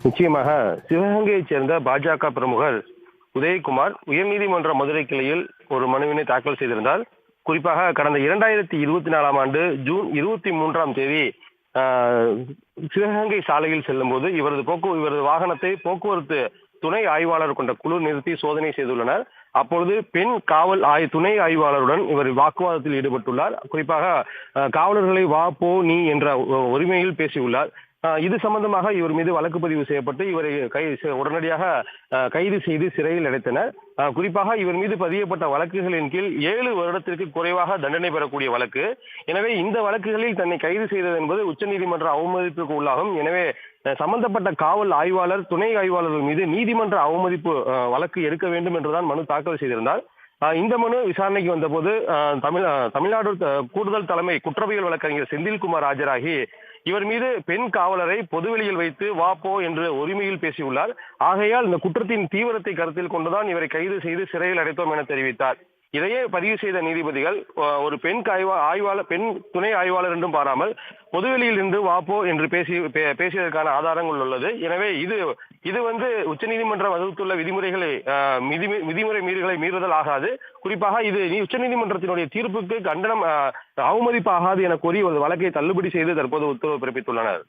நிச்சயமாக சிவகங்கையைச் சேர்ந்த பாஜக பிரமுகர் உதயகுமார் உயர்நீதிமன்ற மதுரை கிளையில் ஒரு மனுவினை தாக்கல் செய்திருந்தார். குறிப்பாக கடந்த 2024ஆம் ஆண்டு ஜூன் 23ஆம் தேதி சிவகங்கை சாலையில் செல்லும் போது இவரது வாகனத்தை போக்குவரத்து துணை ஆய்வாளர் கொண்ட குழு நிறுத்தி சோதனை செய்துள்ளனர். அப்பொழுது பெண் காவல் துணை ஆய்வாளருடன் இவர் வாக்குவாதத்தில் ஈடுபட்டுள்ளார். குறிப்பாக காவலர்களை வா போ நீ என்ற உரிமையில் பேசியுள்ளார். இது சம்பந்தமாக இவர் மீது வழக்கு பதிவு செய்யப்பட்டு இவரை உடனடியாக கைது செய்து சிறையில் அடைத்தனர். குறிப்பாக இவர் மீது பதியப்பட்ட வழக்குகளின் கீழ் 7 வருடத்திற்கு குறைவாக தண்டனை பெறக்கூடிய வழக்கு. எனவே இந்த வழக்குகளில் தன்னை கைது செய்தது என்பது உச்சநீதிமன்ற அவமதிப்புக்கு உள்ளாகும். எனவே சம்பந்தப்பட்ட காவல் ஆய்வாளர் துணை ஆய்வாளர்கள் மீது நீதிமன்ற அவமதிப்பு வழக்கு எடுக்க வேண்டும் என்றுதான் மனு தாக்கல் செய்திருந்தார். இந்த மனு விசாரணைக்கு வந்தபோது தமிழ்நாடு கூடுதல் தலைமை குற்றவியல் வழக்கறிஞர் செந்தில்குமார் ஆஜராகி இவர் மீது பெண் காவலரை பொதுவெளியில் வைத்து வா போ என்று உரிமையில் பேசியுள்ளார். ஆகையால் இந்த குற்றத்தின் தீவிரத்தை கருத்தில் கொண்டுதான் இவரை கைது செய்து சிறையில் அடைத்தோம் என தெரிவித்தார். இதையே பதிவு செய்த நீதிபதிகள் ஒரு பெண் பெண் துணை ஆய்வாளர் என்றும் பாராமல் பொதுவெளியில் இருந்து வாப்போ என்று பேசியதற்கான ஆதாரங்கள் உள்ளது. எனவே இது உச்சநீதிமன்றம் வகுத்துள்ள விதிமுறை மீறல்களை மீறுதல் ஆகாது. குறிப்பாக இது உச்சநீதிமன்றத்தினுடைய தீர்ப்புக்கு கண்டனம் அவமதிப்பு ஆகாது என கூறி ஒரு வழக்கை தள்ளுபடி செய்து தற்போது உத்தரவு பிறப்பித்துள்ளனர்.